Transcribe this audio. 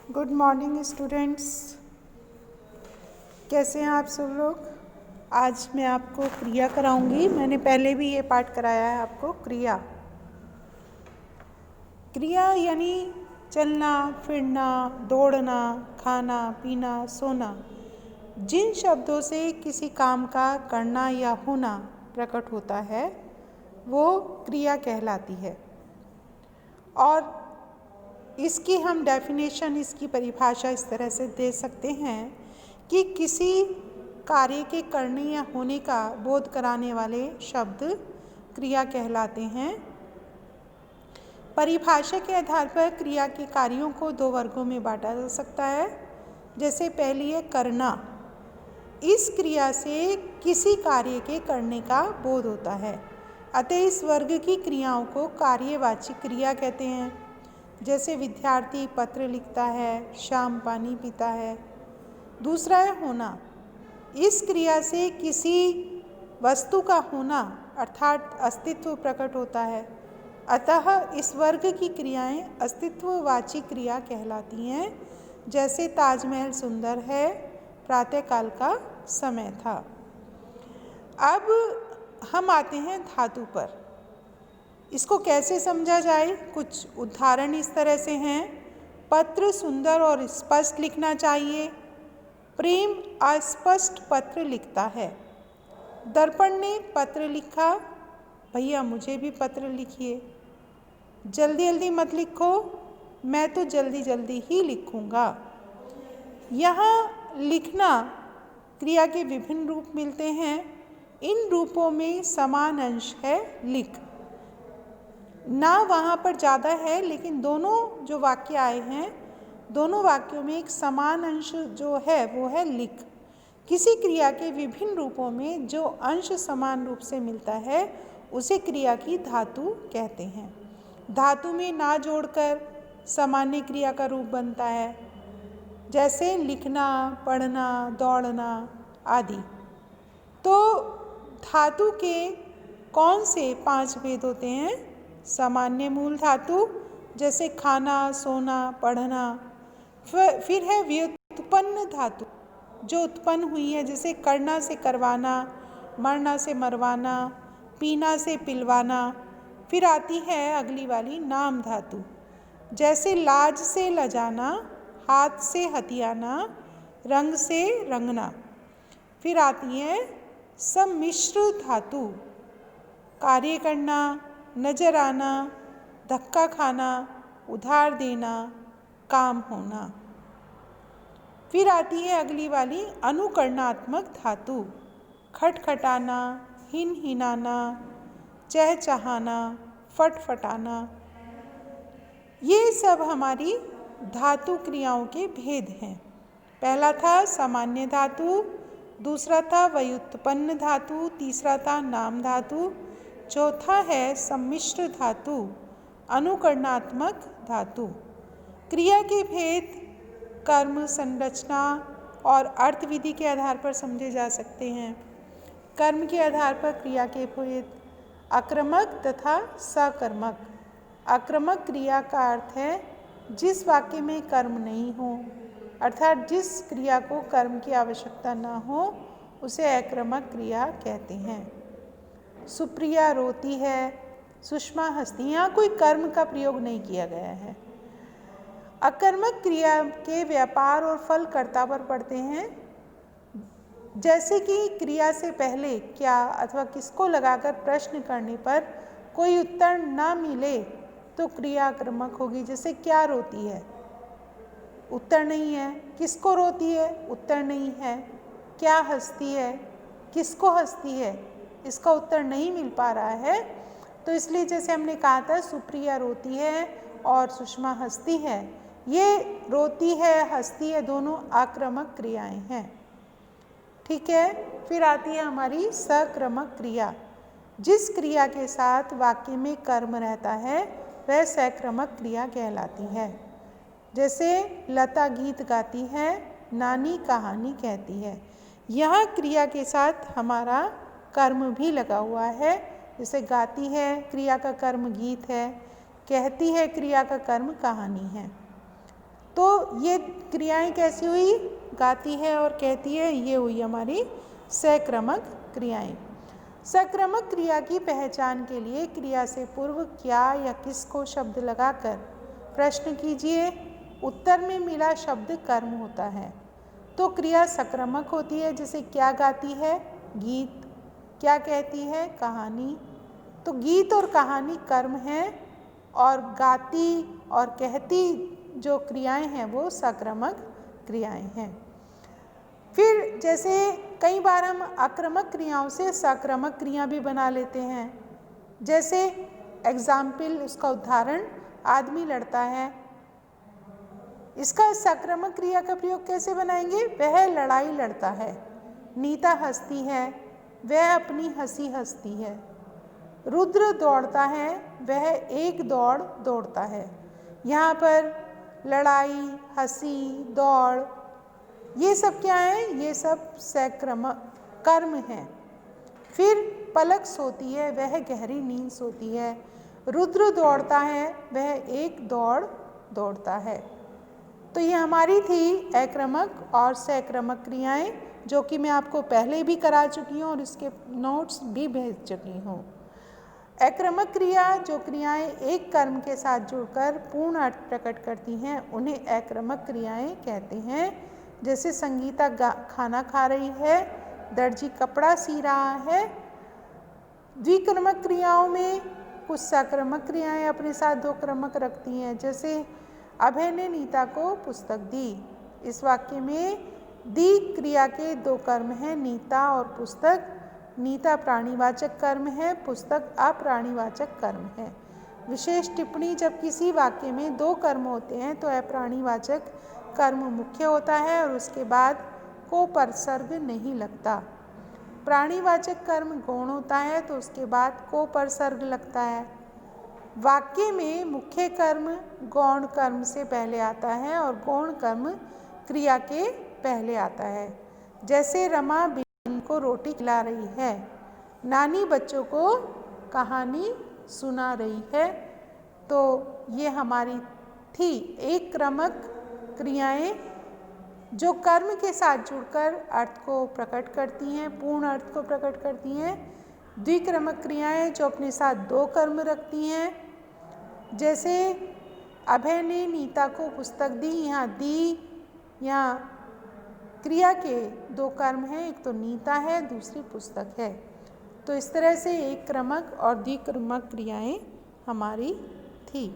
Good morning students. कैसे हैं आप सब लोग। आज मैं आपको क्रिया कराऊंगी। मैंने पहले भी ये पाठ कराया है आपको। क्रिया क्रिया यानी चलना फिरना, दौड़ना, खाना पीना, सोना। जिन शब्दों से किसी काम का करना या होना प्रकट होता है वो क्रिया कहलाती है। और इसकी हम डेफिनेशन, इसकी परिभाषा इस तरह से दे सकते हैं कि किसी कार्य के करने या होने का बोध कराने वाले शब्द क्रिया कहलाते हैं। परिभाषा के आधार पर क्रिया के कार्यों को दो वर्गों में बांटा जा सकता है। जैसे पहली है करना। इस क्रिया से किसी कार्य के करने का बोध होता है, अतः इस वर्ग की क्रियाओं को कार्यवाची क्रिया कहते हैं। जैसे विद्यार्थी पत्र लिखता है, शाम पानी पीता है। दूसरा है होना। इस क्रिया से किसी वस्तु का होना अर्थात अस्तित्व प्रकट होता है, अतः इस वर्ग की क्रियाएं अस्तित्ववाची क्रिया कहलाती हैं। जैसे ताजमहल सुंदर है, प्रातःकाल का समय था। अब हम आते हैं धातु पर। इसको कैसे समझा जाए, कुछ उदाहरण इस तरह से हैं। पत्र सुंदर और स्पष्ट लिखना चाहिए। प्रेम अस्पष्ट पत्र लिखता है। दर्पण ने पत्र लिखा, भैया मुझे भी पत्र लिखिए। जल्दी जल्दी मत लिखो, मैं तो जल्दी जल्दी ही लिखूँगा। यहाँ लिखना क्रिया के विभिन्न रूप मिलते हैं। इन रूपों में समान अंश है लिख। ना वहाँ पर ज़्यादा है, लेकिन दोनों जो वाक्य आए हैं दोनों वाक्यों में एक समान अंश जो है वो है लिख। किसी क्रिया के विभिन्न रूपों में जो अंश समान रूप से मिलता है उसे क्रिया की धातु कहते हैं। धातु में ना जोड़कर सामान्य क्रिया का रूप बनता है, जैसे लिखना, पढ़ना, दौड़ना आदि। तो धातु के कौन से 5 भेद होते हैं? सामान्य मूल धातु जैसे खाना, सोना, पढ़ना। फिर है व्युत्पन्न धातु जो उत्पन्न हुई है, जैसे करना से करवाना, मरना से मरवाना, पीना से पिलवाना। फिर आती है अगली वाली नाम धातु, जैसे लाज से लजाना, हाथ से हथियाना, रंग से रंगना। फिर आती है सम्मिश्र धातु, कार्य करना, नजर आना, धक्का खाना, उधार देना, काम होना। फिर आती है अगली वाली अनुकरणात्मक धातु, खटखटाना, हिनहिनाना, चहचहाना, फटफटाना। ये सब हमारी धातु क्रियाओं के भेद हैं। पहला था सामान्य धातु, दूसरा था व्युत्पन्न धातु, तीसरा था नाम धातु, चौथा है सम्मिश्र धातु, अनुकरणात्मक धातु। क्रिया के भेद कर्म, संरचना और अर्थविधि के आधार पर समझे जा सकते हैं। कर्म के आधार पर क्रिया के भेद आक्रमक तथा सकर्मक। आक्रमक क्रिया का अर्थ है जिस वाक्य में कर्म नहीं हो, अर्थात जिस क्रिया को कर्म की आवश्यकता न हो उसे आक्रमक क्रिया कहते हैं। सुप्रिया रोती है, सुषमा हंसती। यहाँ कोई कर्म का प्रयोग नहीं किया गया है। अकर्मक क्रिया के व्यापार और फल कर्ता पर पड़ते हैं। जैसे कि क्रिया से पहले क्या अथवा किसको लगाकर प्रश्न करने पर कोई उत्तर ना मिले तो क्रिया आक्रमक होगी। जैसे क्या रोती है, उत्तर नहीं है। किसको रोती है, उत्तर नहीं है। क्या हंसती है, किसको हंसती है, इसका उत्तर नहीं मिल पा रहा है। तो इसलिए जैसे हमने कहा था सुप्रिया रोती है और सुषमा हंसती है, ये रोती है हंसती है दोनों आक्रमक क्रियाएं हैं। ठीक है। फिर आती है हमारी सक्रमक क्रिया। जिस क्रिया के साथ वाक्य में कर्म रहता है वह सक्रमक क्रिया कहलाती है। जैसे लता गीत गाती है, नानी कहानी कहती है। यहाँ क्रिया के साथ हमारा कर्म भी लगा हुआ है। जैसे गाती है क्रिया का कर्म गीत है, कहती है क्रिया का कर्म कहानी है। तो ये क्रियाएं कैसी हुई, गाती है और कहती है, ये हुई हमारी सक्रमक क्रियाएं। सक्रमक क्रिया की पहचान के लिए क्रिया से पूर्व क्या या किसको शब्द लगाकर प्रश्न कीजिए। उत्तर में मिला शब्द कर्म होता है तो क्रिया सक्रमक होती है। जैसे क्या गाती है, गीत, क्या कहती है, कहानी। तो गीत और कहानी कर्म है और गाती और कहती जो क्रियाएं हैं वो सक्रमक क्रियाएं हैं। फिर जैसे कई बार हम आक्रमक क्रियाओं से सक्रमक क्रिया भी बना लेते हैं। जैसे एग्जाम्पल, उसका उदाहरण, आदमी लड़ता है, इसका सक्रमक क्रिया का प्रयोग कैसे बनाएंगे, वह लड़ाई लड़ता है। नीता हंसती है, वह अपनी हंसी हंसती है। रुद्र दौड़ता है, वह एक दौड़ दौड़ता है। यहाँ पर लड़ाई, हंसी, दौड़, ये सब क्या है, ये सब सक्रमक कर्म हैं। फिर पलक सोती है, वह गहरी नींद सोती है। रुद्र दौड़ता है, वह एक दौड़ दौड़ता है। तो ये हमारी थी अक्रमक और सक्रमक क्रियाएं, जो कि मैं आपको पहले भी करा चुकी हूँ और इसके नोट्स भी भेज चुकी हूँ। अक्रमक क्रिया जो क्रियाएं एक कर्म के साथ जुड़कर पूर्ण अर्थ प्रकट करती हैं उन्हें अक्रमक क्रियाएं कहते हैं। जैसे संगीता खाना खा रही है, दर्जी कपड़ा सी रहा है। द्विक्रमक क्रियाओं में कुछ सक्रमक क्रियाएं अपने साथ दो क्रमक रखती हैं। जैसे अभय ने नीता को पुस्तक दी। इस वाक्य में दी क्रिया के दो कर्म हैं, नीता और पुस्तक। नीता प्राणीवाचक कर्म है, पुस्तक अप्राणीवाचक कर्म है। विशेष टिप्पणी, जब किसी वाक्य में दो कर्म होते हैं तो अप्राणीवाचक कर्म मुख्य होता है और उसके बाद कोपरसर्ग नहीं लगता। प्राणीवाचक कर्म गौण होता है तो उसके बाद कोपरसर्ग लगता है। वाक्य में मुख्य कर्म गौण कर्म से पहले आता है और गौण कर्म क्रिया के पहले आता है। जैसे रमा बिन को रोटी खिला रही है, नानी बच्चों को कहानी सुना रही है। तो ये हमारी थी एक क्रमक क्रियाएं जो कर्म के साथ जुड़कर अर्थ को प्रकट करती हैं, पूर्ण अर्थ को प्रकट करती हैं। द्विक्रमक क्रियाएं जो अपने साथ दो कर्म रखती हैं। जैसे अभय ने नीता को पुस्तक दी, यहाँ दी, यहाँ क्रिया के दो कर्म हैं, एक तो नीता है, दूसरी पुस्तक है। तो इस तरह से एक क्रमक और द्विक्रमक क्रियाएं हमारी थी।